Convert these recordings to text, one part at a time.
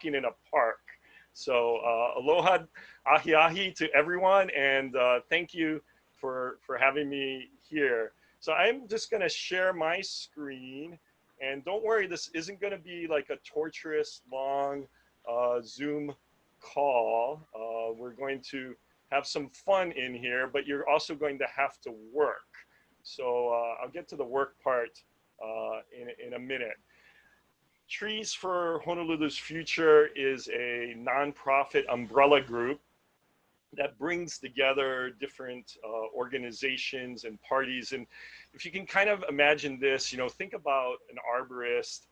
walking in a park. So aloha, ahi ahi to everyone, and thank you for having me here. So I'm just going to share my screen, and don't worry, this isn't going to be like a torturous long Zoom call. We're going to have some fun in here, but you're also going to have to work. So I'll get to the work part in a minute. Trees for Honolulu's Future is a nonprofit umbrella group that brings together different organizations and parties. And if you can kind of imagine this, think about an arborist,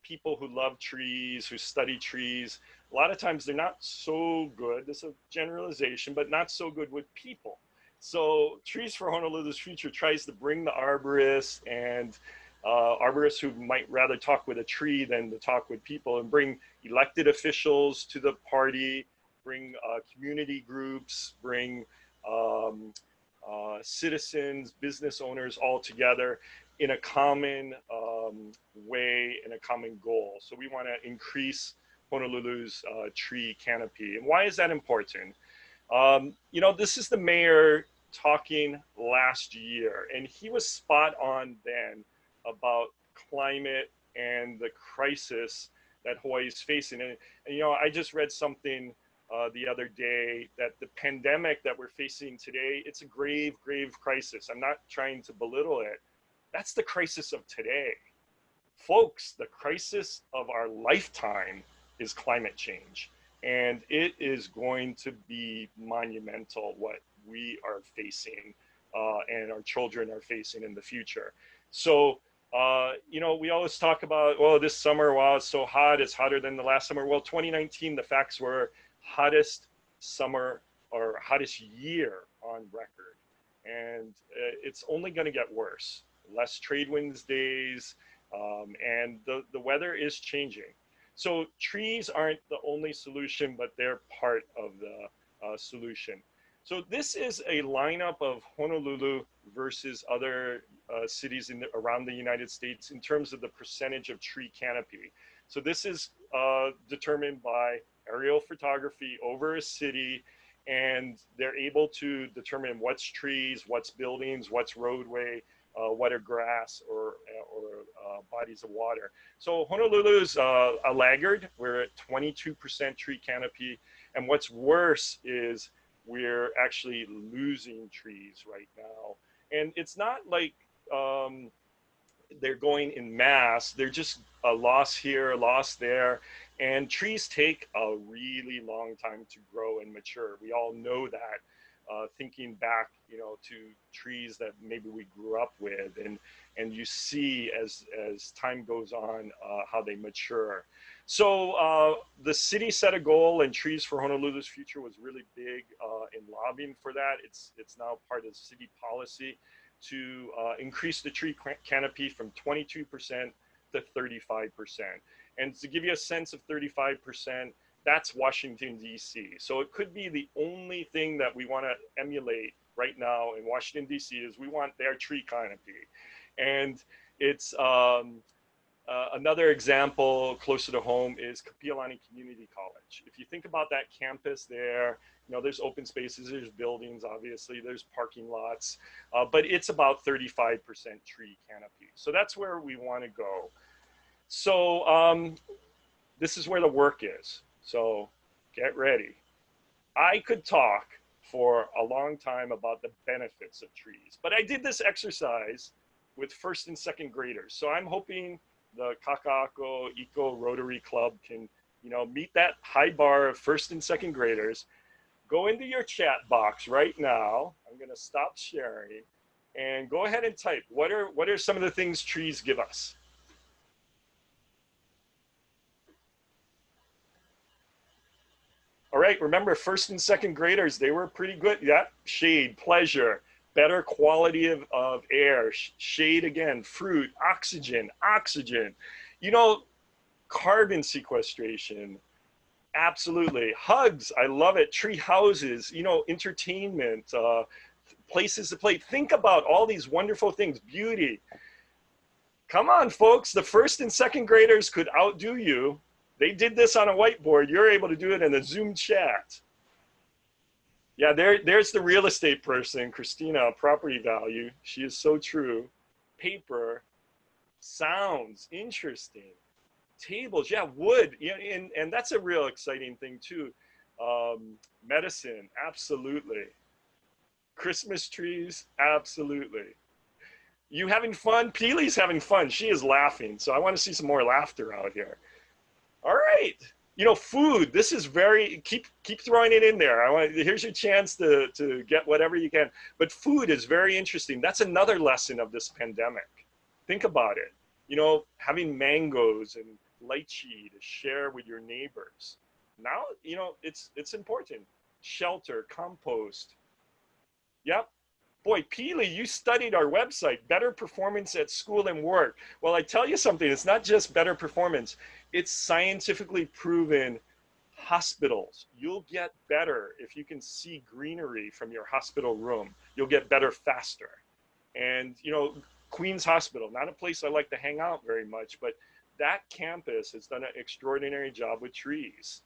people who love trees, who study trees. A lot of times they're not so good, this is a generalization, but not so good with people. So Trees for Honolulu's Future tries to bring the arborists and arborists who might rather talk with a tree than to talk with people, and bring elected officials to the party, bring community groups, bring citizens, business owners all together in a common way, in a common goal. So we want to increase Honolulu's tree canopy. And why is that important? This is the mayor talking last year, and he was spot on then about climate and the crisis that Hawaii is facing. And I just read something the other day that the pandemic that we're facing today, it's a grave, grave crisis. I'm not trying to belittle it. That's the crisis of today. Folks, the crisis of our lifetime is climate change. And it is going to be monumental what we are facing and our children are facing in the future. So, we always talk about, well, this summer, wow, it's so hot, it's hotter than the last summer. Well, 2019, the facts were hottest summer or hottest year on record. And it's only going to get worse. Less trade winds days, and the weather is changing. So trees aren't the only solution, but they're part of the solution. So this is a lineup of Honolulu versus other cities around the United States in terms of the percentage of tree canopy. So this is determined by aerial photography over a city, and they're able to determine what's trees, what's buildings, what's roadway, what are grass or bodies of water. So Honolulu is a laggard. We're at 22% tree canopy. And what's worse is we're actually losing trees right now. And it's not like they're going in mass. They're just a loss here, a loss there. And trees take a really long time to grow and mature. We all know that. Thinking back, to trees that maybe we grew up with, and you see as time goes on how they mature. So the city set a goal, and Trees for Honolulu's Future was really big in lobbying for that. It's now part of city policy to increase the tree canopy from 22% to 35%. And to give you a sense of 35%, that's Washington, D.C. So it could be the only thing that we want to emulate right now in Washington, D.C. is we want their tree canopy. And it's another example closer to home is Kapi'olani Community College. If you think about that campus there, there's open spaces, there's buildings, obviously, there's parking lots, but it's about 35% tree canopy. So that's where we want to go. So this is where the work is. So get ready. I could talk for a long time about the benefits of trees, but I did this exercise with first and second graders. So I'm hoping the Kaka'ako Eco Rotary Club can, meet that high bar of first and second graders. Go into your chat box right now. I'm going to stop sharing and go ahead and type. What are some of the things trees give us? All right, remember first and second graders, they were pretty good. Yeah, shade, pleasure, better quality of air, shade again, fruit, oxygen. Carbon sequestration, absolutely. Hugs, I love it. Tree houses, entertainment, places to play. Think about all these wonderful things, beauty. Come on, folks, the first and second graders could outdo you. They did this on a whiteboard. You're able to do it in a Zoom chat. Yeah, there's the real estate person, Christina, property value. She is so true. Paper, sounds, interesting. Tables, yeah, wood. Yeah, and that's a real exciting thing too. Medicine, absolutely. Christmas trees, absolutely. You having fun? Peely's having fun. She is laughing. So I want to see some more laughter out here. All right. You know, food. This is very keep throwing it in there. I want here's your chance to get whatever you can. But food is very interesting. That's another lesson of this pandemic. Think about it. You know, having mangoes and lychee to share with your neighbors. Now, you know, it's important. Shelter, compost. Yep. Boy, Peely, you studied our website, better performance at school and work. Well, I tell you something, it's not just better performance, it's scientifically proven. Hospitals, you'll get better if you can see greenery from your hospital room. You'll get better faster. And, you know, Queens Hospital, not a place I like to hang out very much, but that campus has done an extraordinary job with trees,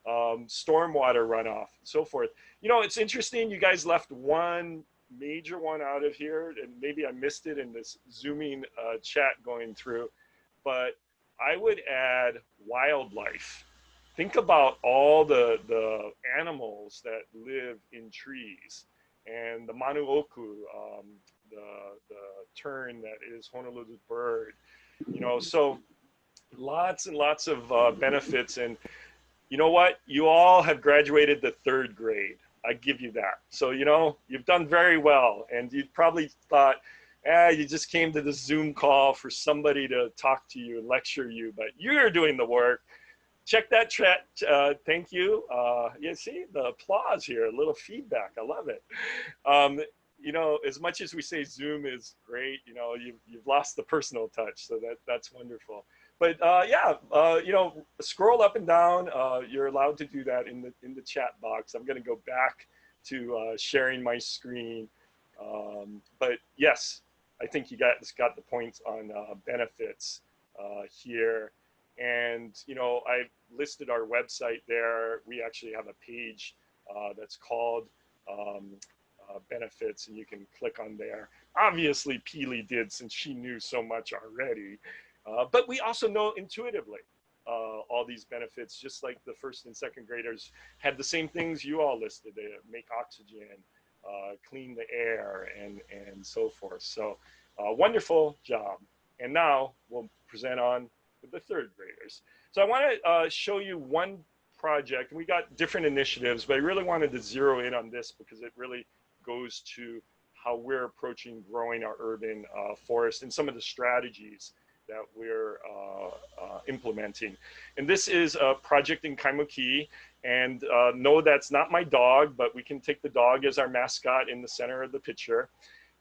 stormwater runoff, and so forth. You know, it's interesting. You guys left one major one out of here, and maybe I missed it in this Zooming chat going through, but I would add wildlife. Think about all the animals that live in trees, and the manuoku, the tern that is Honolulu's bird. You know, so lots and lots of benefits. And you know what? You all have graduated the third grade. I give you that. So, you know, you've done very well. And you probably thought, you just came to the Zoom call for somebody to talk to you and lecture you, but you're doing the work. Check that chat. Thank you. You see the applause here, a little feedback. I love it. You know, as much as we say Zoom is great, you know, you've lost the personal touch. So that's wonderful. But yeah, you know, scroll up and down. You're allowed to do that in the chat box. I'm going to go back to sharing my screen. But yes, I think you got the points on benefits here. And, you know, I listed our website there. We actually have a page that's called benefits, and you can click on there. Obviously, Peely did, since she knew so much already. But we also know intuitively all these benefits, just like the first and second graders had the same things you all listed. They make oxygen, clean the air, and so forth. So wonderful job. And now we'll present on with the third graders. So I want to show you one project. We got different initiatives, but I really wanted to zero in on this because it really goes to how we're approaching growing our urban forest and some of the strategies that we're implementing. And this is a project in Kaimuki. And no, that's not my dog, but we can take the dog as our mascot in the center of the picture.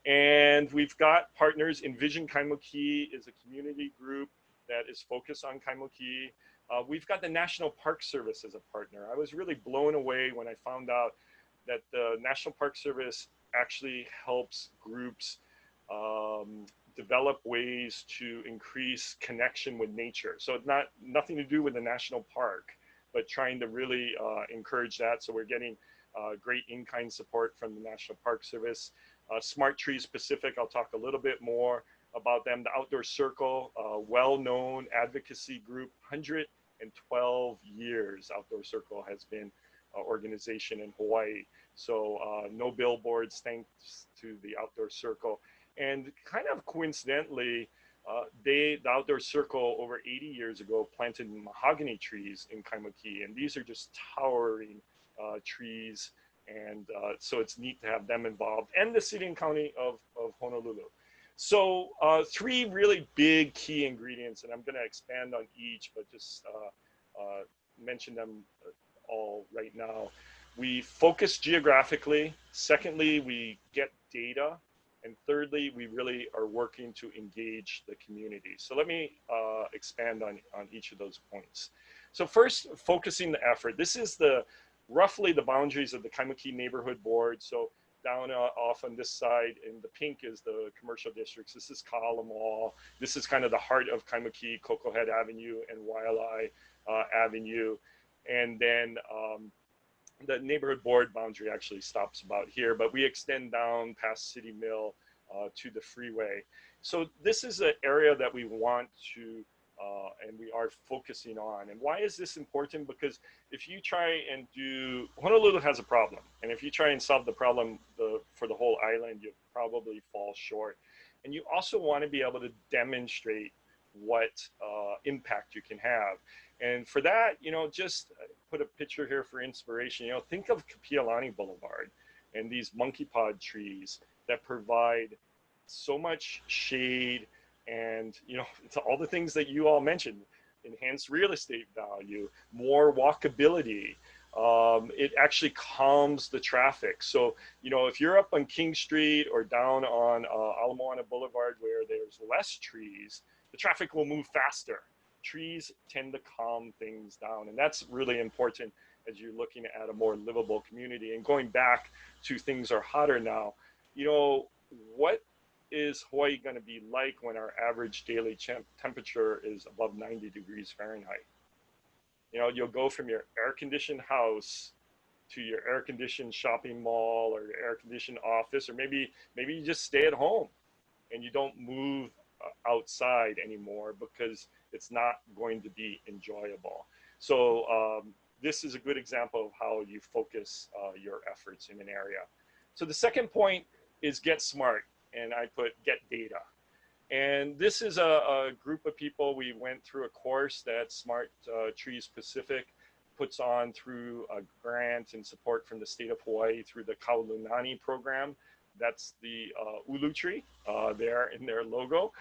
And we've got partners. Envision Kaimuki is a community group that is focused on Kaimuki. We've got the National Park Service as a partner. I was really blown away when I found out that the National Park Service actually helps groups develop ways to increase connection with nature. So it's nothing to do with the national park, but trying to really encourage that. So we're getting great in-kind support from the National Park Service. Smart Trees Pacific, I'll talk a little bit more about them. The Outdoor Circle, well-known advocacy group, 112 years Outdoor Circle has been an organization in Hawaii. So no billboards, thanks to the Outdoor Circle. And kind of coincidentally, the Outdoor Circle over 80 years ago planted mahogany trees in Kaimuki. And these are just towering trees. And so it's neat to have them involved, and the city and county of Honolulu. So three really big key ingredients, and I'm going to expand on each, but just mention them all right now. We focus geographically. Secondly, we get data. And thirdly, we really are working to engage the community. So let me expand on each of those points. So first, focusing the effort. This is roughly the boundaries of the Kaimuki Neighborhood Board. So down off on this side, in the pink is the commercial districts. This is Kala Mall. This is kind of the heart of Kaimuki, Cocoa Head Avenue, and Waialae. Avenue. And then the neighborhood board boundary actually stops about here, but we extend down past City Mill to the freeway. So this is an area that we want to and we are focusing on. And why is this important? Because if you try and do, Honolulu has a problem. And if you try and solve the problem for the whole island, you'll probably fall short. And you also want to be able to demonstrate what impact you can have. And for that, just put a picture here for inspiration. Think of Kapiolani Boulevard and these monkey pod trees that provide so much shade and, to all the things that you all mentioned, enhanced real estate value, more walkability. It actually calms the traffic. So, if you're up on King Street or down on Ala Moana Boulevard where there's less trees, the traffic will move faster. Trees tend to calm things down. And that's really important as you're looking at a more livable community. And going back to things are hotter now, what is Hawaii going to be like when our average daily temperature is above 90 degrees Fahrenheit? You'll go from your air-conditioned house to your air-conditioned shopping mall or your air-conditioned office, or maybe you just stay at home and you don't move outside anymore because it's not going to be enjoyable. So this is a good example of how you focus your efforts in an area. So the second point is get smart, and I put get data. And this is a group of people. We went through a course that Smart Trees Pacific puts on through a grant and support from the state of Hawaii through the Kaulunani program. That's the ulu tree there in their logo.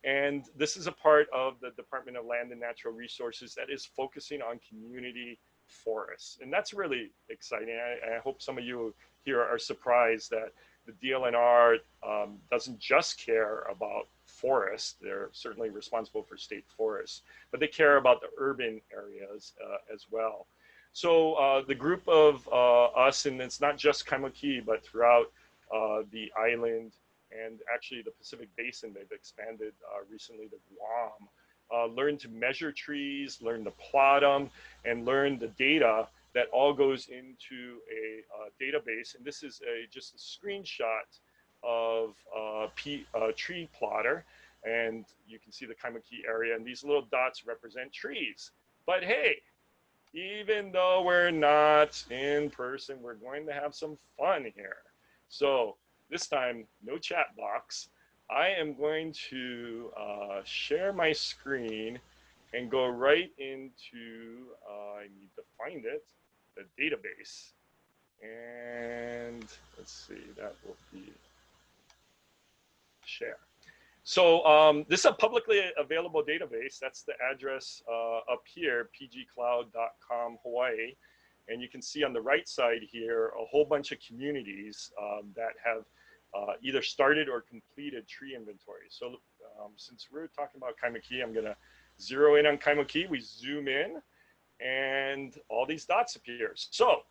And this is a part of the Department of Land and Natural Resources that is focusing on community forests. And that's really exciting. I hope some of you here are surprised that the DLNR doesn't just care about forests. They're certainly responsible for state forests, but they care about the urban areas as well. So the group of us, and it's not just Kaimuki, but throughout the island and actually the Pacific Basin, they've expanded recently to Guam, learn to measure trees, learn to plot them, and learn the data that all goes into a database. And this is just a screenshot of a tree plotter. And you can see the Kaimuki area, and these little dots represent trees. But hey, even though we're not in person, we're going to have some fun here. So this time, no chat box. I am going to share my screen and go right into, I need to find it, the database. And let's see, that will be share. So this is a publicly available database. That's the address up here, pgcloud.com Hawaii. And you can see on the right side here, a whole bunch of communities that have either started or completed tree inventory. So since we're talking about Kaimuki, I'm gonna zero in on Kaimuki. We zoom in and all these dots appear. So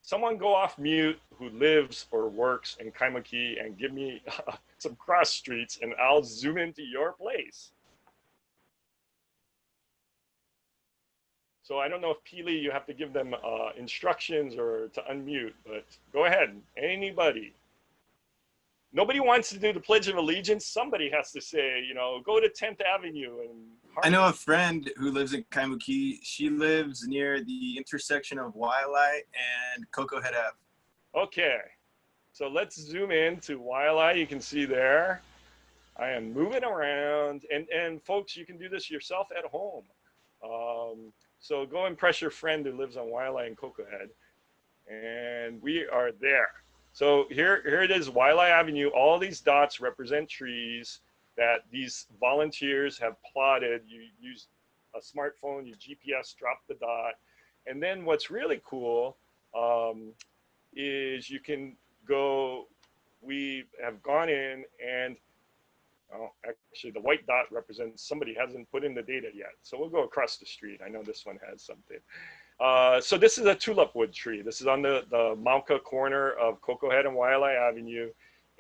someone go off mute who lives or works in Kaimuki and give me some cross streets and I'll zoom into your place. So I don't know if Pili, you have to give them instructions or to unmute, but go ahead, anybody. Nobody wants to do the Pledge of Allegiance. Somebody has to say, go to 10th Avenue. And I know a friend who lives in Kaimuki. She lives near the intersection of Waialae and Cocoa Head Ave. Okay, so let's zoom in to Waialae. You can see there. I am moving around. And folks, you can do this yourself at home. So go impress your friend who lives on Waialae and Cocoa Head. And we are there. So here it is, Waialae Avenue. All these dots represent trees that these volunteers have plotted. You use a smartphone, you GPS, drop the dot. And then what's really cool is you can go, we have gone in and, actually the white dot represents somebody hasn't put in the data yet. So we'll go across the street. I know this one has something. So this is a tulip wood tree. This is on the Mauka corner of Cocoa Head and Waialae Avenue.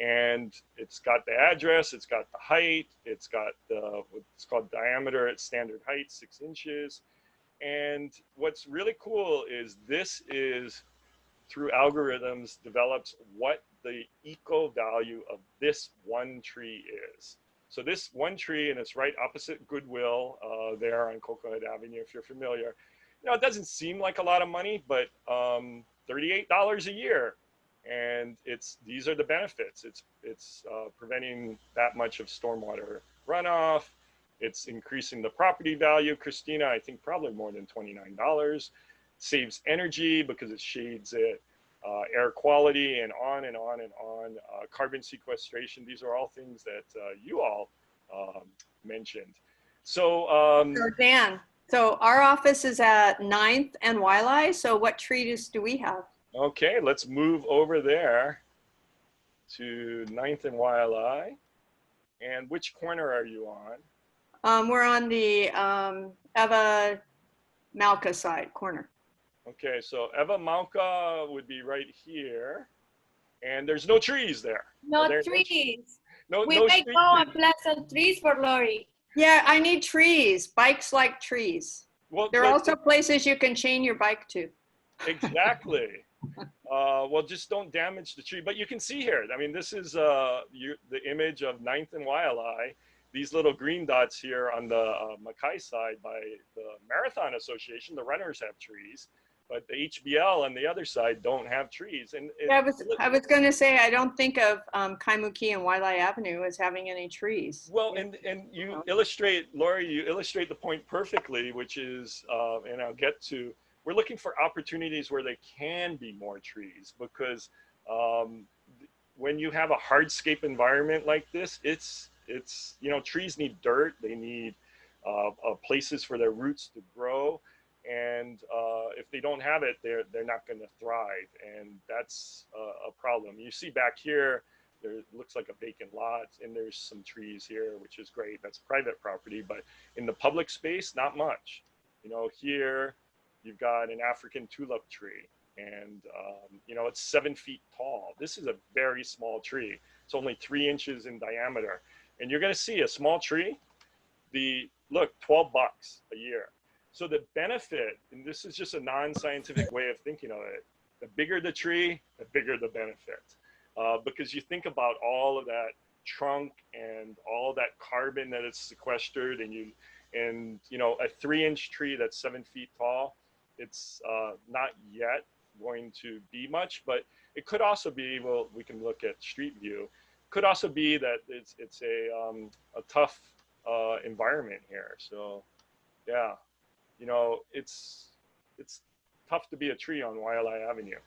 And it's got the address, it's got the height, it's got the, what's called diameter at standard height, 6 inches. And what's really cool is this is through algorithms develops what the eco value of this one tree is. So this one tree, and it's right opposite Goodwill there on Coconut Avenue, if you're familiar. It doesn't seem like a lot of money, but $38 a year, and these are the benefits. It's preventing that much of stormwater runoff. It's increasing the property value, Christina. I think probably more than $29. Saves energy because it shades it. Air quality, and on and on and on. Carbon sequestration. These are all things that you all mentioned. So, Dan, so our office is at 9th and Wiley. So what trees do we have? okay, let's move over there to 9th and Wiley. And which corner are you on? We're on the Eva Malka side corner. Okay, so Eva Malka would be right here, and there's no trees there. No trees. No, We no may street go trees. and plant some trees for Lori. Yeah, I need trees. Bikes like trees. Well, There are also places you can chain your bike to. exactly. Well, just don't damage the tree. But you can see here, I mean, this is the image of 9th and Wiley. These little green dots here on the Mackay side by the Marathon Association, the runners have trees, but the HBL on the other side don't have trees. And I was going to say, I don't think of Kaimuki and Wiley Avenue as having any trees. Well, and you illustrate, Lori, you illustrate the point perfectly, which is, and I'll get to, we're looking for opportunities where there can be more trees, because when you have a hardscape environment like this, it's trees need dirt, they need places for their roots to grow, and if they don't have it, they're not going to thrive, and that's a problem. You see back here, there looks like a vacant lot, and there's some trees here, which is great. That's private property, but in the public space, not much. Here you've got an African tulip tree, and it's 7 feet tall. This is a very small tree. It's only 3 inches in diameter. And you're going to see a small tree, $12 a year. So the benefit, and this is just a non-scientific way of thinking of it, the bigger the tree, the bigger the benefit. Because you think about all of that trunk and all that carbon that it's sequestered, and a 3-inch tree that's 7 feet tall, it's not yet going to be much, but it could also be, well, we can look at street view, could also be that it's a tough environment here. So yeah, it's tough to be a tree on Wiley Avenue.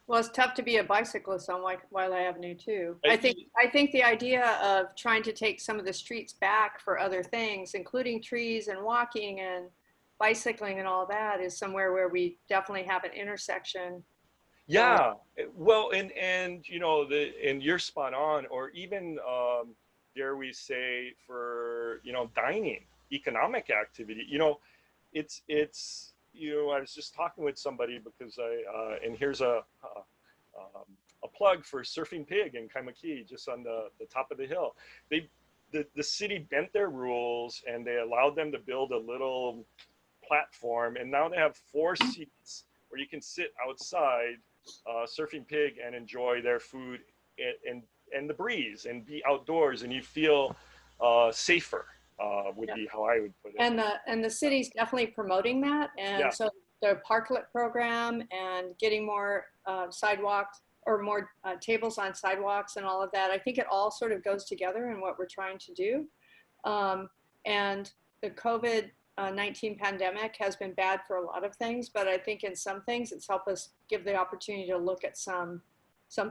Well, it's tough to be a bicyclist on Wiley Avenue too. I think the idea of trying to take some of the streets back for other things, including trees and walking and bicycling and all that, is somewhere where we definitely have an intersection. Yeah, well, and you're spot on. Or even dare we say, for dining, economic activity. It's I was just talking with somebody because and here's a plug for Surfing Pig in Kaimuki, just on the top of the hill. The city bent their rules, and they allowed them to build a little platform, and now they have 4 seats where you can sit outside Surfing Pig and enjoy their food and the breeze and be outdoors, and you feel safer, would be how I would put it. And the city's definitely promoting that, and Yeah. so the parklet program and getting more sidewalks or more tables on sidewalks and all of that, I think it all sort of goes together in what we're trying to do. And the COVID-19 pandemic has been bad for a lot of things, but I think in some things it's helped us give the opportunity to look at some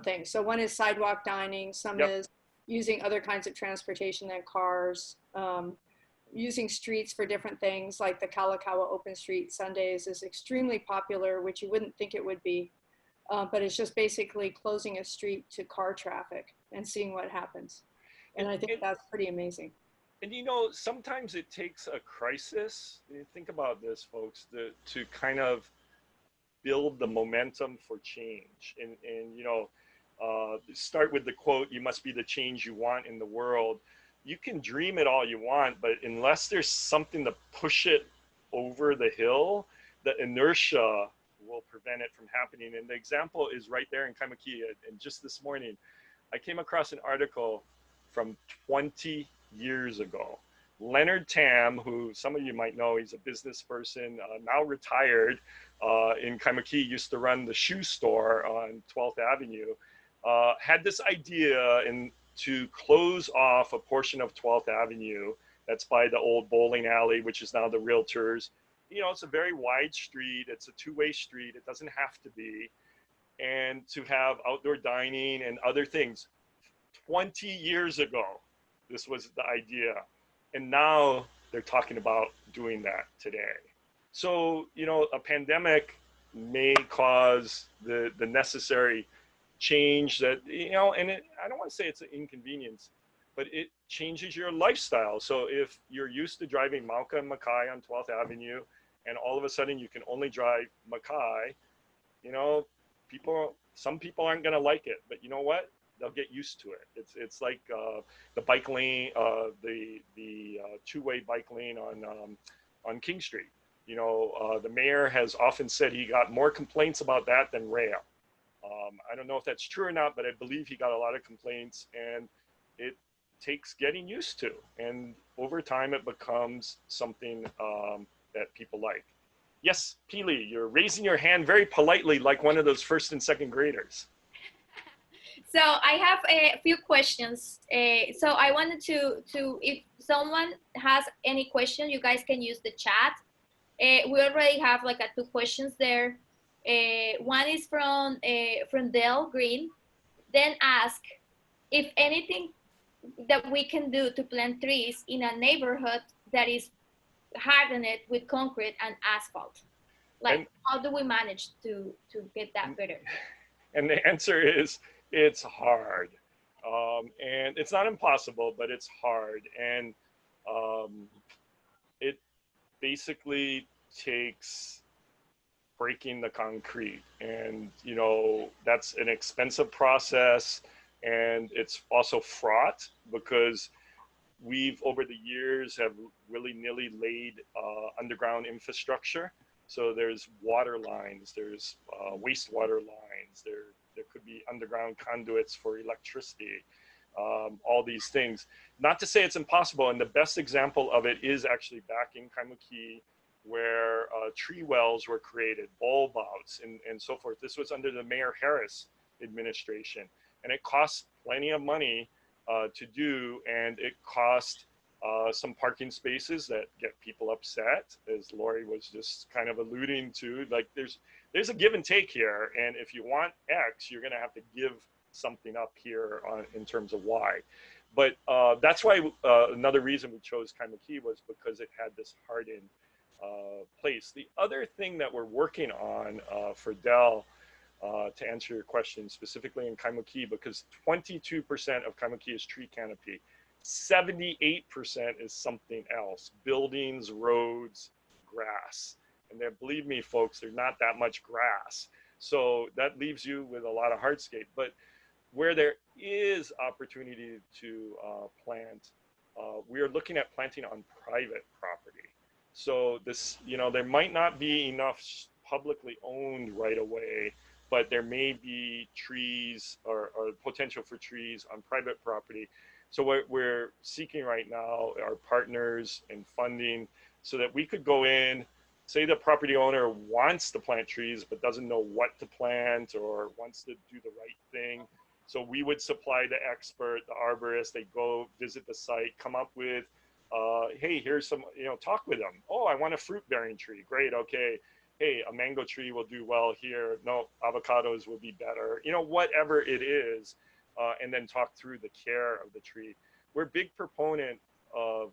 things. So one is sidewalk dining, some Yep. is using other kinds of transportation than cars, using streets for different things, like the Kaka'ako open street Sundays is extremely popular, which you wouldn't think it would be, but it's just basically closing a street to car traffic and seeing what happens. And I think that's pretty amazing. And sometimes it takes a crisis. Think about this, folks, to kind of build the momentum for change. And start with the quote, "You must be the change you want in the world." You can dream it all you want, but unless there's something to push it over the hill, the inertia will prevent it from happening. And the example is right there in Kaimuki. And just this morning, I came across an article from 20 years ago. Leonard Tam, who some of you might know, he's a business person, now retired in Kaimuki, used to run the shoe store on 12th Avenue, had this idea to close off a portion of 12th Avenue that's by the old bowling alley, which is now the Realtors. You know, it's a very wide street. It's a two-way street. It doesn't have to be. And to have outdoor dining and other things. 20 years ago, this was the idea. And now they're talking about doing that today. So, you know, a pandemic may cause the necessary change that, you know, and I don't want to say it's an inconvenience, but it changes your lifestyle. So if you're used to driving Mauka and Makai on 12th Avenue, and all of a sudden you can only drive Makai, you know, some people aren't going to like it, but you know what? They'll get used to it. It's like the bike lane, the two-way bike lane on King Street. You know, the mayor has often said he got more complaints about that than rail. I don't know if that's true or not, but I believe he got a lot of complaints, and it takes getting used to. And over time, it becomes something that people like. Yes, Pili, you're raising your hand very politely, like one of those first and second graders. So I have a few questions. So I wanted to, if someone has any question, you guys can use the chat. We already have like two questions there. One is from Dale Green. Then ask if anything that we can do to plant trees in a neighborhood that is hardened with concrete and asphalt. Like, how do we manage to get that better? And the answer is, it's hard. And it's not impossible, but it's hard. And it basically takes breaking the concrete. And, you know, that's an expensive process. And it's also fraught because we've, over the years, have willy-nilly laid underground infrastructure. So there's water lines, there's wastewater lines, there could be underground conduits for electricity, all these things. Not to say it's impossible, and the best example of it is actually back in Kaimuki, where tree wells were created, bulb outs, and so forth. This was under the Mayor Harris administration, and it cost plenty of money to do, and it cost some parking spaces that get people upset, as Lori was just kind of alluding to. Like there's a give and take here, and if you want X, you're going to have to give something up here in terms of Y. But that's why another reason we chose Kaimuki was because it had this hardened place. The other thing that we're working on for Dell, to answer your question specifically in Kaimuki, because 22% of Kaimuki is tree canopy, 78% is something else: buildings, roads, grass. And there, believe me, folks, there's not that much grass. So that leaves you with a lot of hardscape. But where there is opportunity to plant, we are looking at planting on private property. So this, you know, there might not be enough publicly owned right away, but there may be trees or potential for trees on private property. So what we're seeking right now are partners and funding so that we could go in, say the property owner wants to plant trees but doesn't know what to plant or wants to do the right thing. So we would supply the expert, the arborist. They go visit the site, come up with, hey, here's some, you know, talk with them. Oh, I want a fruit bearing tree. Great. Okay. Hey, a mango tree will do well here. No, avocados will be better. You know, whatever it is. And then talk through the care of the tree. We're a big proponent of,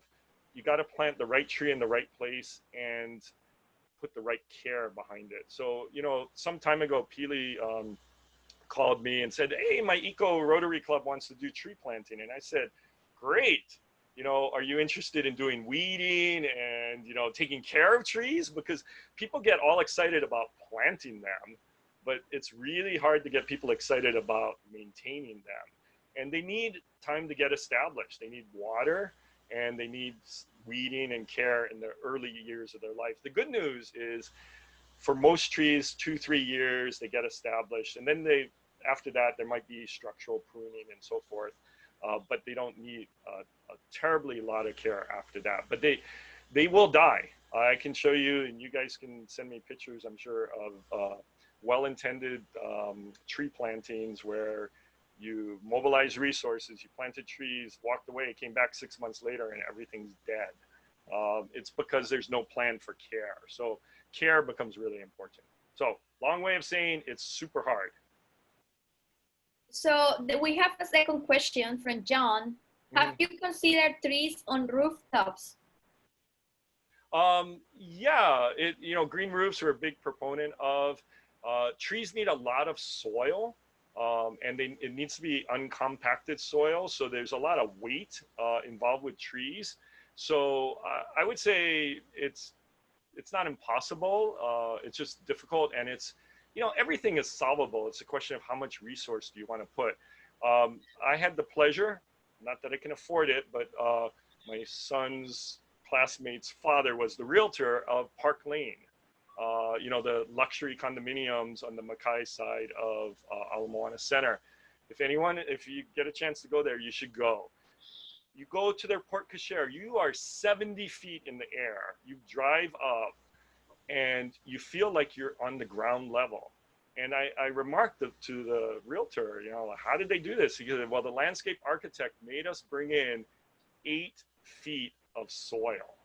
you got to plant the right tree in the right place and put the right care behind it. So, you know, some time ago, Pili called me and said, hey, my Eco Rotary Club wants to do tree planting. And I said, great. You know, are you interested in doing weeding and, you know, taking care of trees? Because people get all excited about planting them, but it's really hard to get people excited about maintaining them. And they need time to get established. They need water and they need weeding and care in the early years of their life. The good news is for most trees, 2-3 years, they get established. And then after that, there might be structural pruning and so forth. But they don't need a terribly lot of care after that. But they will die. I can show you, and you guys can send me pictures, I'm sure, of well-intended tree plantings where you mobilize resources, you planted trees, walked away, came back 6 months later, and everything's dead. It's because there's no plan for care. So care becomes really important. So long way of saying it's super hard. So we have a second question from John. Have you considered trees on rooftops? Yeah, green roofs are a big proponent of. Trees need a lot of soil, and it needs to be uncompacted soil. So there's a lot of weight involved with trees. So I would say it's not impossible. It's just difficult, and everything is solvable. It's a question of how much resource do you want to put. I had the pleasure, not that I can afford it, but my son's classmate's father was the realtor of Park Lane, the luxury condominiums on the Mackay side of Ala Moana Center. If you get a chance to go there, you should go. You go to their porte cochere, you are 70 feet in the air. You drive up and you feel like you're on the ground level. And I remarked to the realtor, how did they do this? He said, well, the landscape architect made us bring in 8 feet of soil.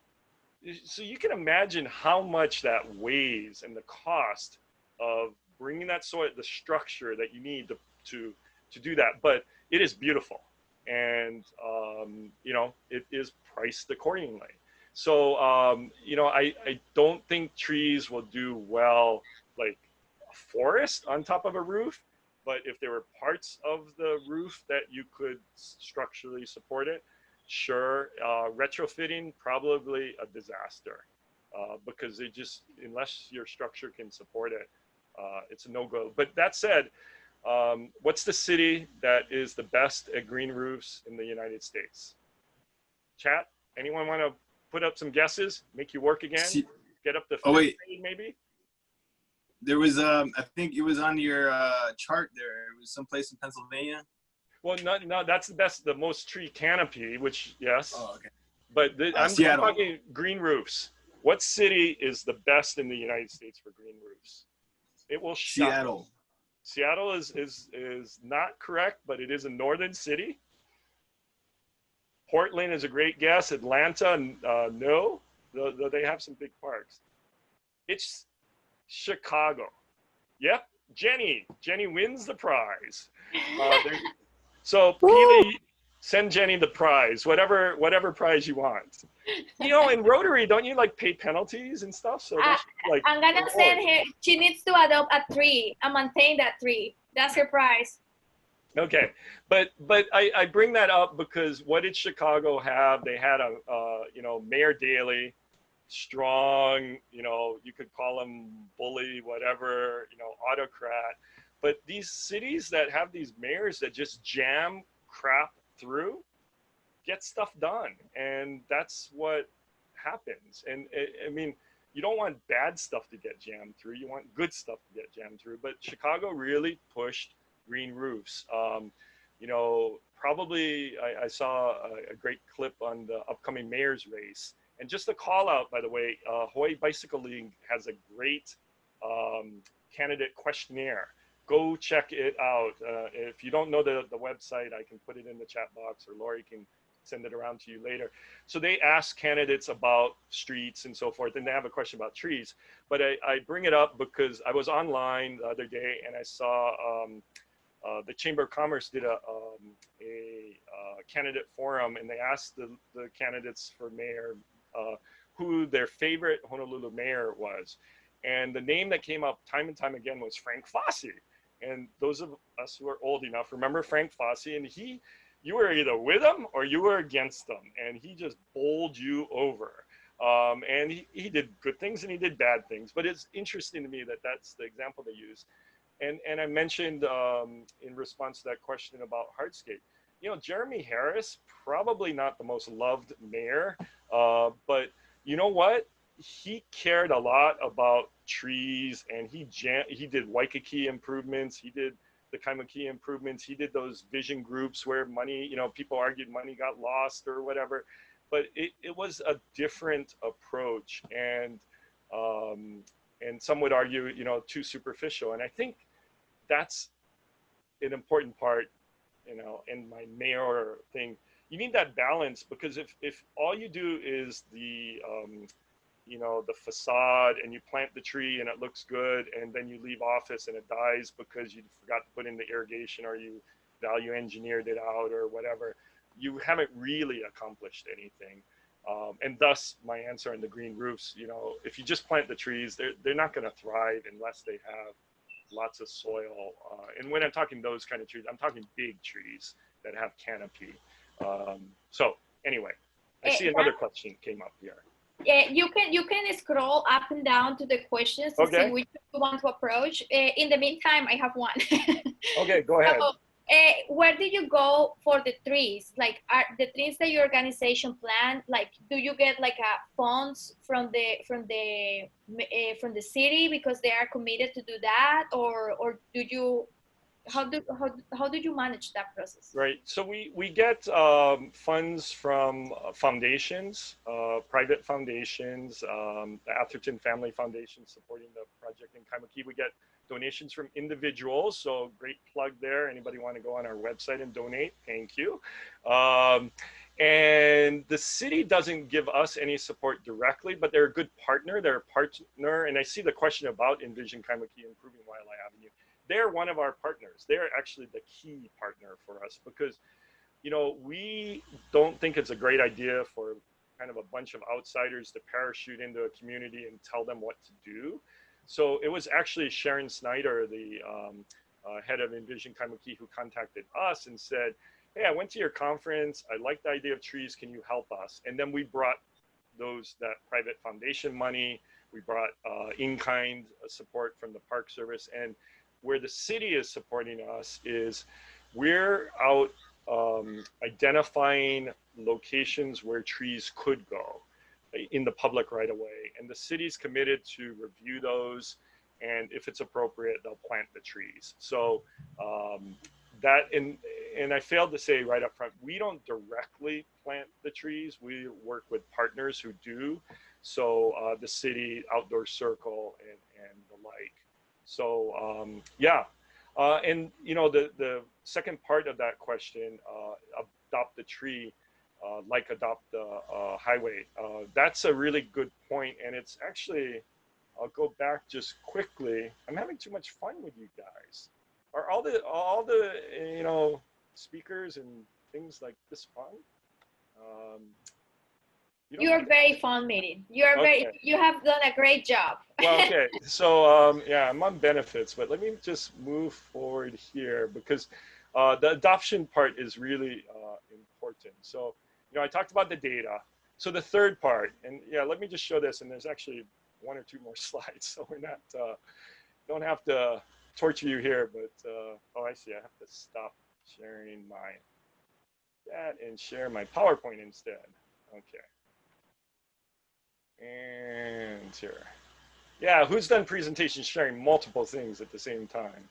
So you can imagine how much that weighs and the cost of bringing that soil, the structure that you need to do that. But it is beautiful, and it is priced accordingly. So I don't think trees will do well like a forest on top of a roof. But if there were parts of the roof that you could structurally support it, sure. Retrofitting, probably a disaster, because unless your structure can support it, it's a no-go. But that said, what's the city that is the best at green roofs in the United States? Chat, anyone want to put up some guesses? Make you work again? Get up to 5th grade, maybe? There was, I think it was on your chart there. It was someplace in Pennsylvania. Well, no, that's the most tree canopy, which, yes. Oh, okay. But I'm talking green roofs. What city is the best in the United States for green roofs? It will shock. Seattle. Seattle is not correct, but it is a northern city. Portland is a great guess. Atlanta, no, though they have some big parks. It's Chicago. Yep, Jenny wins the prize. So Pili, send Jenny the prize, whatever prize you want. In Rotary, don't you pay penalties and stuff? So I'm gonna send her. She needs to adopt a tree and maintain that tree. That's her prize. Okay, but I bring that up because what did Chicago have? They had a Mayor Daley, strong, you could call him bully, whatever, autocrat. But these cities that have these mayors that just jam crap through get stuff done. And that's what happens. And I mean, you don't want bad stuff to get jammed through. You want good stuff to get jammed through. But Chicago really pushed green roofs. Probably I saw a great clip on the upcoming mayor's race. And just a call out, by the way, Hawaii Bicycle League has a great candidate questionnaire. Go check it out. If you don't know the website, I can put it in the chat box, or Lori can send it around to you later. So they ask candidates about streets and so forth, and they have a question about trees. But I bring it up because I was online the other day and I saw the Chamber of Commerce did a candidate forum, and they asked the candidates for mayor who their favorite Honolulu mayor was. And the name that came up time and time again was Frank Fosse. And those of us who are old enough remember Frank Fosse, and you were either with him or you were against him, and he just bowled you over. And he did good things and he did bad things, but it's interesting to me that that's the example they use. And I mentioned in response to that question about hardscape, Jeremy Harris, probably not the most loved mayor, but you know what? he cared a lot about trees, and he did Waikiki improvements. He did the Kaimuki improvements. He did those vision groups where money, people argued money got lost or whatever, but it was a different approach, and some would argue, too superficial. And I think that's an important part, in my mayor thing. You need that balance, because if all you do is the facade, and you plant the tree and it looks good, and then you leave office and it dies because you forgot to put in the irrigation, or you value engineered it out or whatever, you haven't really accomplished anything. And thus my answer on the green roofs, if you just plant the trees, they're not going to thrive unless they have lots of soil. And when I'm talking those kind of trees, I'm talking big trees that have canopy. So anyway, I see another question came up here. You can scroll up and down to the questions to see which you want to approach. In the meantime, I have one. Okay, go ahead. So, where do you go for the trees? Like, are the trees that your organization plant? Like, do you get like a funds from the city because they are committed to do that, or do you? How do you manage that process? Right. So we get funds from foundations, private foundations, the Atherton Family Foundation supporting the project in Kaimuki. We get donations from individuals. So great plug there. Anybody want to go on our website and donate? Thank you. And the city doesn't give us any support directly, but they're a good partner. They're a partner. And I see the question about Envision Kaimuki improving Waialae Avenue. They're one of our partners. They're actually the key partner for us, because, we don't think it's a great idea for kind of a bunch of outsiders to parachute into a community and tell them what to do. So it was actually Sharon Snyder, the head of Envision Kaimuki, who contacted us and said, hey, I went to your conference. I like the idea of trees. Can you help us? And then we brought that private foundation money. We brought in-kind support from the Park Service. And where the city is supporting us is we're out identifying locations where trees could go in the public right away. And the city's committed to review those. And if it's appropriate, they'll plant the trees. So and I failed to say right up front, we don't directly plant the trees. We work with partners who do. So the city, Outdoor Circle, and the like. So and the second part of that question, adopt the tree, like adopt the highway. That's a really good point, and it's actually, I'll go back just quickly. I'm having too much fun with you guys. Are all the speakers and things like this fun? You are very fun meeting. You have done a great job. Well, okay. So I'm on benefits, but let me just move forward here, because the adoption part is really important. So, I talked about the data. So the third part, and let me just show this, and there's actually one or two more slides, so we're not, don't have to torture you here, but, oh, I see, I have to stop sharing that and share my PowerPoint instead. Okay. And here. Yeah, who's done presentations sharing multiple things at the same time?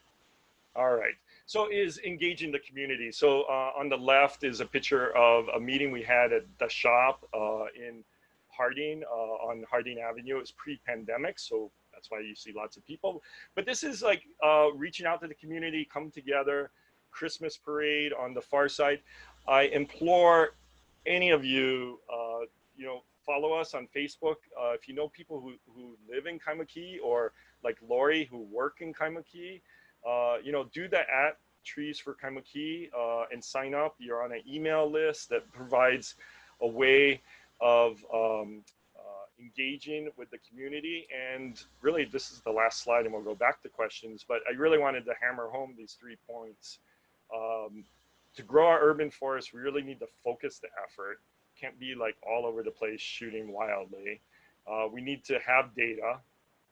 All right. So is engaging the community. So on the left is a picture of a meeting we had at the shop in Harding, on Harding Avenue. It was pre-pandemic, so that's why you see lots of people. But this is like reaching out to the community, come together, Christmas parade on the far side. I implore any of you, follow us on Facebook. If you know people who live in Kaimuki, or like Lori who work in Kaimuki, do the @Trees for Kaimuki and sign up. You're on an email list that provides a way of engaging with the community. And really, this is the last slide, and we'll go back to questions. But I really wanted to hammer home these 3 points. To grow our urban forests, we really need to focus the effort. Can't be like all over the place shooting wildly. We need to have data.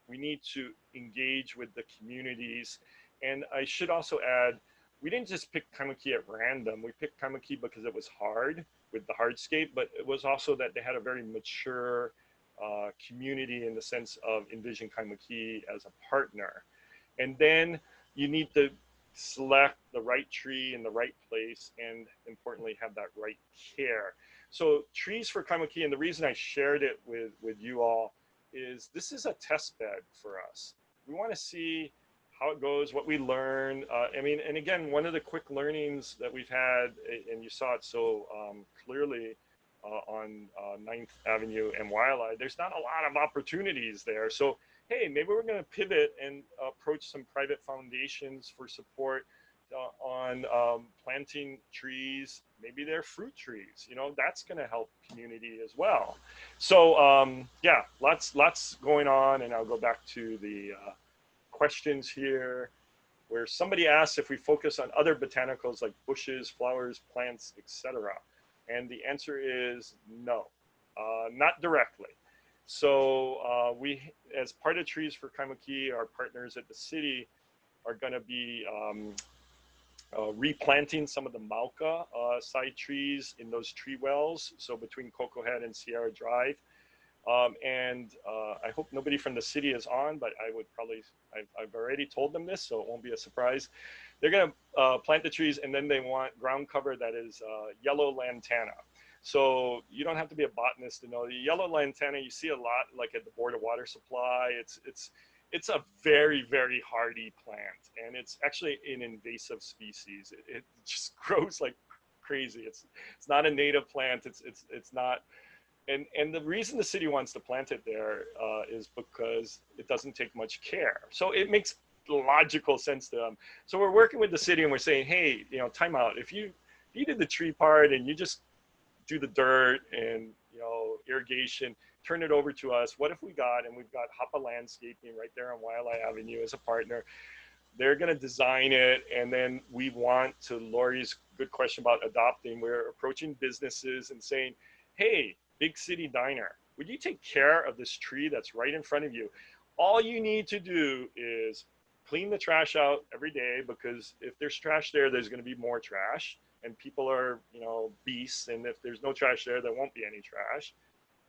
We need to engage with the communities. And I should also add, we didn't just pick Kaimuki at random. We picked Kaimuki because it was hard with the hardscape, but it was also that they had a very mature community in the sense of Envision Kaimuki as a partner. And then you need to select the right tree in the right place and importantly have that right care. So trees for Kaimuki, and the reason I shared it with you all is this is a test bed for us. We want to see how it goes, what we learn. I mean, and again, one of the quick learnings that we've had, and you saw it so clearly on 9th Avenue and Waialae, there's not a lot of opportunities there. So, hey, maybe we're going to pivot and approach some private foundations for support on planting trees. Maybe they're fruit trees, you know, that's going to help community as well. So yeah, lots going on. And I'll go back to the questions here where somebody asks if we focus on other botanicals like bushes, flowers, plants, etc. And the answer is no, not directly. So we, as part of Trees for Kaimuki, our partners at the city are going to be replanting some of the Mauka side trees in those tree wells. So between Cocoa Head and Sierra Drive. And I hope nobody from the city is on, but I would probably, I've already told them this, so it won't be a surprise. They're going to plant the trees, and then they want ground cover that is yellow lantana. So you don't have to be a botanist to know the yellow lantana. You see a lot, like at the Board of Water Supply. It's a very, very hardy plant, and it's actually an invasive species. It just grows like crazy. It's not a native plant. It's not. And the reason the city wants to plant it there is because it doesn't take much care. So it makes logical sense to them. So we're working with the city and we're saying, hey, you know, time out. If you did the tree part and you just do the dirt and, you know, irrigation, turn it over to us. What if we've got Hapa Landscaping right there on Waialae Avenue as a partner. They're going to design it. And then we want, to Lori's good question about adopting, we're approaching businesses and saying, hey, Big City Diner, would you take care of this tree that's right in front of you? All you need to do is clean the trash out every day, because if there's trash there, there's going to be more trash, and people are, you know, beasts. And if there's no trash there, there won't be any trash.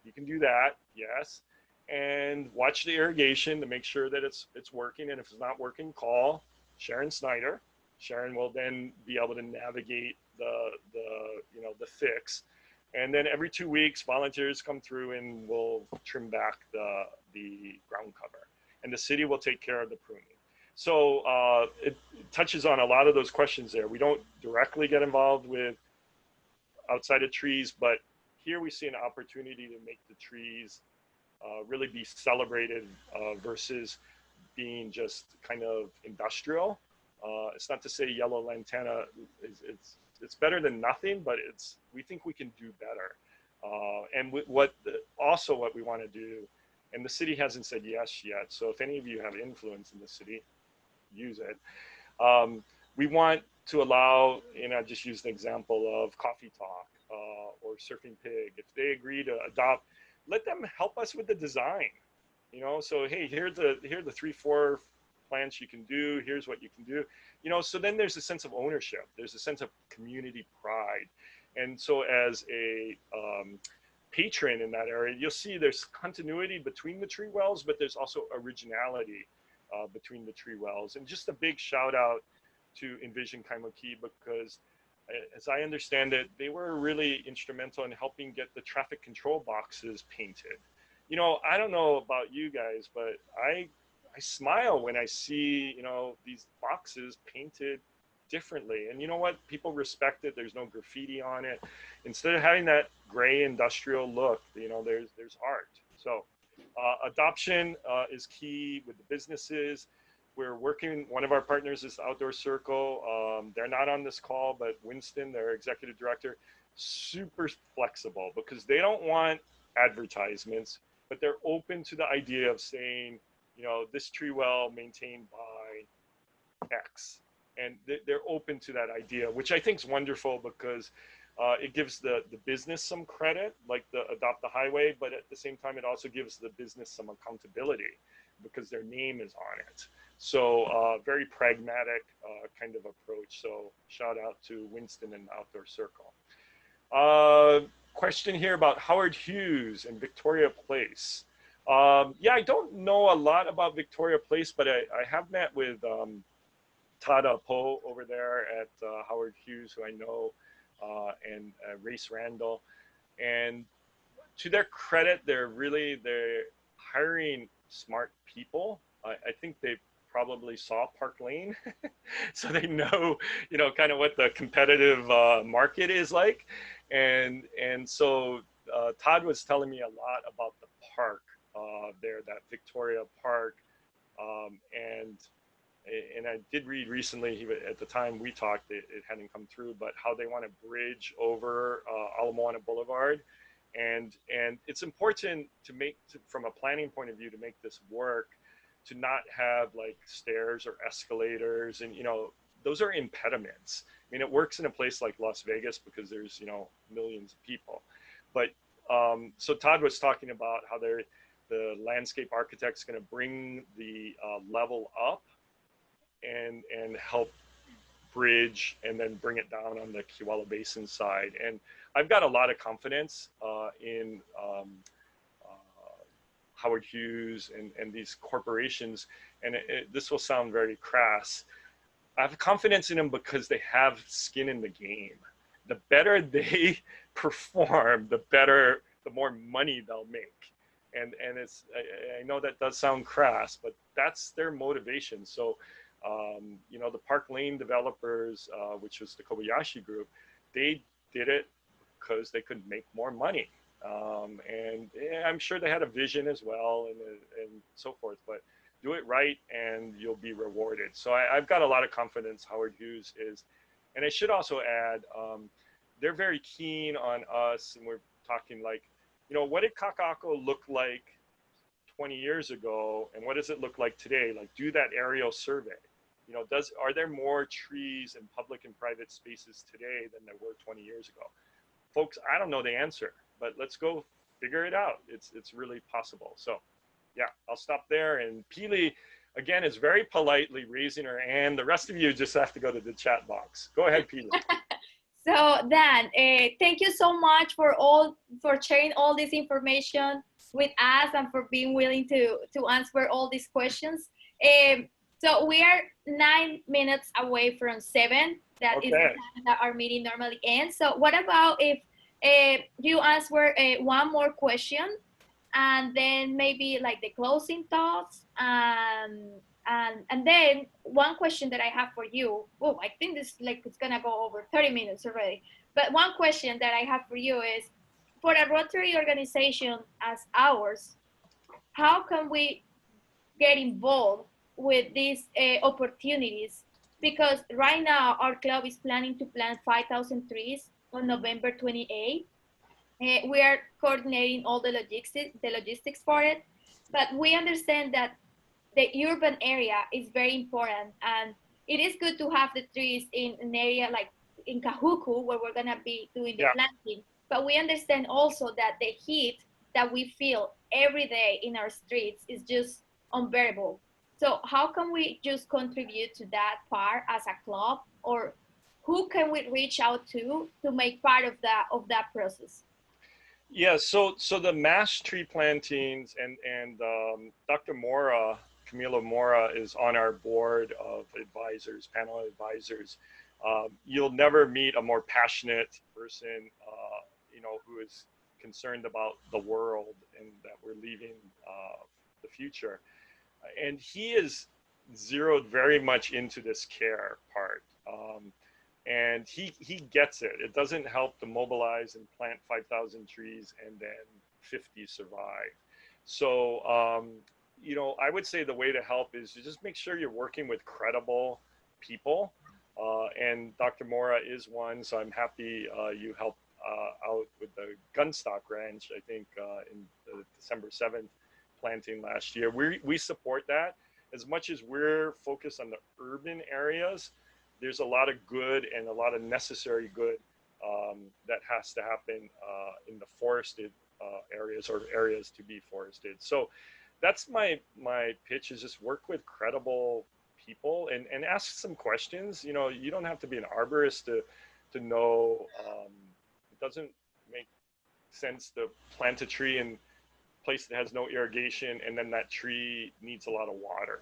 You can do that, yes. And watch the irrigation to make sure that it's working. And if it's not working, call Sharon Snyder. Sharon will then be able to navigate the fix. And then every 2 weeks, volunteers come through and we'll trim back the ground cover. And the city will take care of the pruning. So it touches on a lot of those questions there. We don't directly get involved with outside of trees, but here we see an opportunity to make the trees really be celebrated versus being just kind of industrial. It's not to say yellow lantana it's better than nothing, but we think we can do better. And what we want to do, and the city hasn't said yes yet, so if any of you have influence in the city, use it. We want to allow, and I just used an example of Coffee Talk or Surfing Pig. If they agree to adopt, let them help us with the design. You know, so hey, here are the 3-4 plants you can do. Here's what you can do. You know, so then there's a sense of ownership. There's a sense of community pride. And so as a patron in that area, you'll see there's continuity between the tree wells, but there's also originality between the tree wells. And just a big shout out to Envision Kaimuki, because as I understand it, they were really instrumental in helping get the traffic control boxes painted. You know, I don't know about you guys, but I smile when I see, you know, these boxes painted differently. And you know what? People respect it. There's no graffiti on it. Instead of having that gray industrial look, you know, there's art. So adoption is key with the businesses. We're working, one of our partners is the Outdoor Circle. They're not on this call, but Winston, their executive director, super flexible, because they don't want advertisements, but they're open to the idea of saying, you know, this tree well maintained by X. And they're open to that idea, which I think is wonderful, because it gives the business some credit, like the Adopt the Highway, but at the same time, it also gives the business some accountability because their name is on it. So very pragmatic kind of approach. So shout out to Winston and Outdoor Circle. question here about Howard Hughes and Victoria Place. Yeah, I don't know a lot about Victoria Place, but I have met with Tada Poe over there at Howard Hughes, who I know, and Race Randall. And to their credit, they're hiring smart people. I think they probably saw Park Lane, so they know, kind of what the competitive market is like. And so Todd was telling me a lot about the park there, that Victoria Park, and I did read recently, at the time we talked, it hadn't come through, but how they want to bridge over Ala Moana Boulevard. And it's important from a planning point of view, to make this work, to not have like stairs or escalators. And, those are impediments. I mean, it works in a place like Las Vegas because there's, millions of people. But so Todd was talking about how the landscape architect's going to bring the level up and help bridge and then bring it down on the Kewalo Basin side. And I've got a lot of confidence in Howard Hughes and these corporations. And this will sound very crass. I have confidence in them because they have skin in the game. The better they perform, the more money they'll make. And I know that does sound crass, but that's their motivation. So, the Park Lane developers, which was the Kobayashi group, they did it because they could make more money. And I'm sure they had a vision as well, and so forth, but do it right and you'll be rewarded. So I've got a lot of confidence Howard Hughes is. And I should also add, they're very keen on us, and we're talking like, what did Kaka'ako look like 20 years ago, and what does it look like today? Like, do that aerial survey. Are there more trees in public and private spaces today than there were 20 years ago? Folks, I don't know the answer, but let's go figure it out. It's really possible. So yeah, I'll stop there. And Pili, again, is very politely raising her hand. The rest of you just have to go to the chat box. Go ahead, Pili. So Dan, thank you so much for sharing all this information with us and for being willing to answer all these questions. So we are 9 minutes away from 7. That is the time that our meeting normally ends. So what about if you answer one more question, and then maybe like the closing thoughts, and then one question that I have for you. Oh, I think this it's gonna go over 30 minutes already. But one question that I have for you is, for a Rotary organization as ours, how can we get involved with these opportunities? Because right now our club is planning to plant 5,000 trees on November 28th. We are coordinating all the logistics for it, but we understand that the urban area is very important, and it is good to have the trees in an area like in Kahuku, where we're gonna be doing the planting. But we understand also that the heat that we feel every day in our streets is just unbearable. So how can we just contribute to that part as a club, or who can we reach out to make part of that process? Yeah, so the mass tree plantings, and Dr. Mora, Camilo Mora, is on our board of advisors, panel advisors. You'll never meet a more passionate person, who is concerned about the world and that we're leaving the future. And he is zeroed very much into this care part. And he gets it. It doesn't help to mobilize and plant 5,000 trees and then 50 survive. So, I would say the way to help is to just make sure you're working with credible people. And Dr. Mora is one, so I'm happy you helped out with the Gunstock Ranch, I think, in the December 7th planting last year. We support that. As much as we're focused on the urban areas, there's a lot of good and a lot of necessary good that has to happen in the forested areas, or areas to be forested. So that's my pitch, is just work with credible people and ask some questions. You don't have to be an arborist to know. It doesn't make sense to plant a tree in a place that has no irrigation, and then that tree needs a lot of water.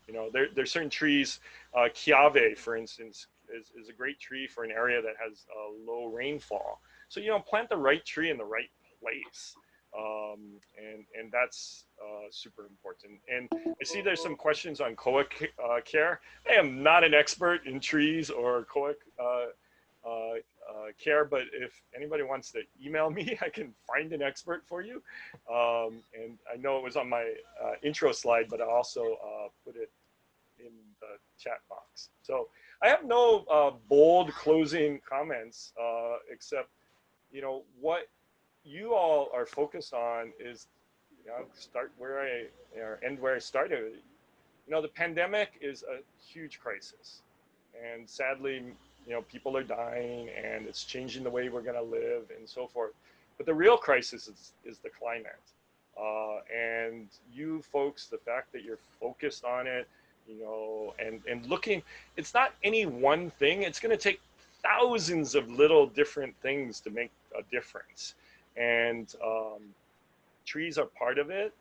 You know, there's certain trees, Kiave, for instance, is a great tree for an area that has low rainfall. So, you know, plant the right tree in the right place. And that's super important. And I see there's some questions on koa care. I am not an expert in trees or koa care, but if anybody wants to email me, I can find an expert for you. And I know it was on my intro slide, but I also put it in the chat box. So I have no bold closing comments, except, you know, what you all are focused on is, you know, start where I, or end where I started. You know, the pandemic is a huge crisis, and sadly, you know, people are dying, and it's changing the way we're going to live and so forth. But the real crisis is the climate. And you folks, the fact that you're focused on it, you know, and looking, it's not any one thing. It's going to take thousands of little different things to make a difference. And trees are part of it,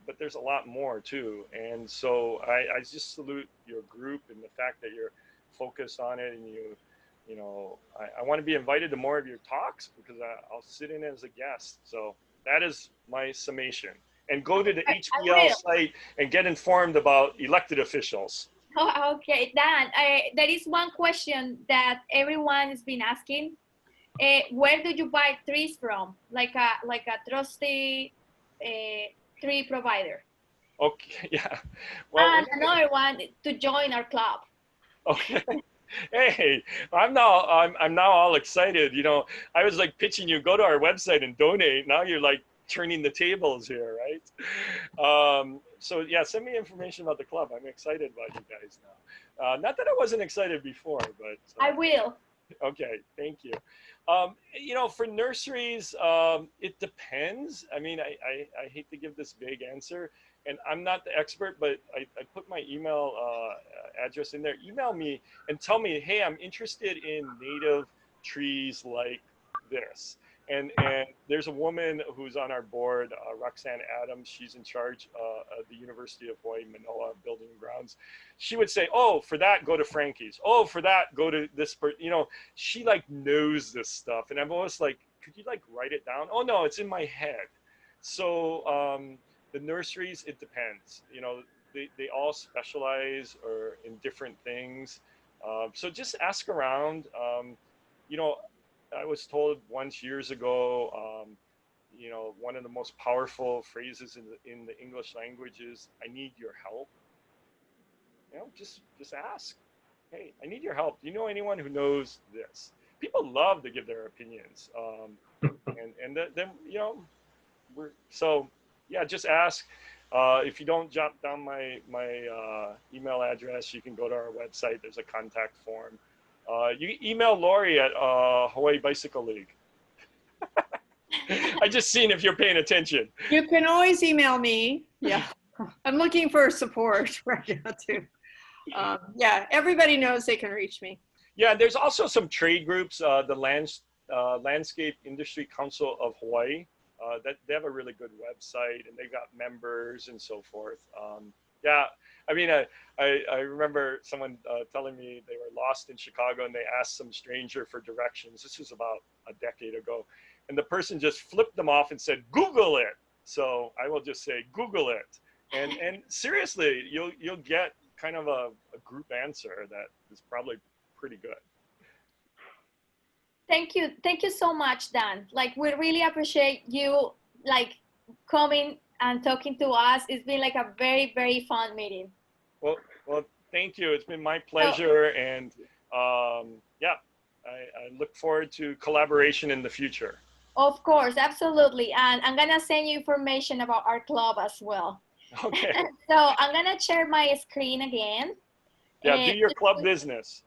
but there's a lot more too. And so I just salute your group and the fact that you're focused on it, and you know, I want to be invited to more of your talks, because I'll sit in as a guest. So that is my summation. And go to the HBL site and get informed about elected officials. Oh, okay, Dan, there is one question that everyone has been asking. Where do you buy trees from? Like a trusty tree provider. Okay, yeah. Well, and another one, to join our club. Okay. Hey, I'm now all excited. You know, I was like pitching you, go to our website and donate. Now you're like turning the tables here, right? So yeah, send me information about the club. I'm excited about you guys now. Not that I wasn't excited before, but I will. Okay, thank you. You know, for nurseries, it depends. I mean, I hate to give this vague answer, and I'm not the expert, but I put my email address in there. Email me and tell me, hey, I'm interested in native trees like this. And there's a woman who's on our board, Roxanne Adams. She's in charge of the University of Hawaii, Manoa Building and Grounds. She would say, oh, for that, go to Frankie's. Oh, for that, go to this. You know, she like knows this stuff. And I'm always like, could you like write it down? Oh, no, it's in my head. So the nurseries, it depends. You know, they all specialize or in different things. So just ask around. You know, I was told once years ago, you know, one of the most powerful phrases in the English language is, I need your help. You know, just ask. Hey, I need your help. Do you know anyone who knows this? People love to give their opinions. And then, you know, so yeah, just ask. If you don't jot down my email address, you can go to our website. There's a contact form. You can email Lori at Hawaii Bicycle League. I just seen if you're paying attention. You can always email me. Yeah, I'm looking for support right now too. Yeah, everybody knows they can reach me. Yeah, there's also some trade groups, the Landscape Industry Council of Hawaii. That they have a really good website, and they've got members and so forth. Yeah, I mean, I remember someone telling me they were lost in Chicago, and they asked some stranger for directions. This was about a decade ago, and the person just flipped them off and said, "Google it." So I will just say, "Google it," and seriously, you'll get kind of a group answer that is probably pretty good. Thank you so much, Dan. Like, we really appreciate you like coming and talking to us. It's been like a very, very fun meeting. Well, thank you. It's been my pleasure, and yeah, I look forward to collaboration in the future. Of course, absolutely. And I'm gonna send you information about our club as well. Okay. So I'm gonna share my screen again. Yeah, do your club business.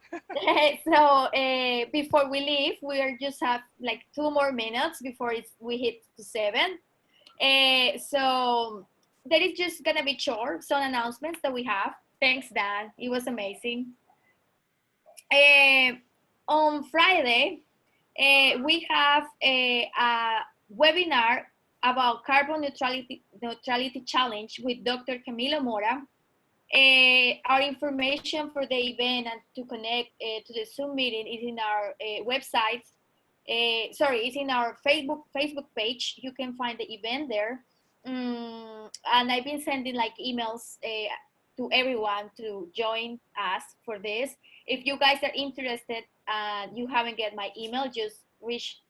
So before we leave, we are just have like 2 more minutes before we hit to 7. So that is just gonna be short, some announcements that we have. Thanks, Dan. It was amazing. On Friday, we have webinar about carbon neutrality challenge with Dr. Camilo Mora. Our information for the event and to connect to the Zoom meeting is in our website. It's in our Facebook page. You can find the event there. And I've been sending like emails to everyone to join us for this. If you guys are interested and you haven't get my email, just reach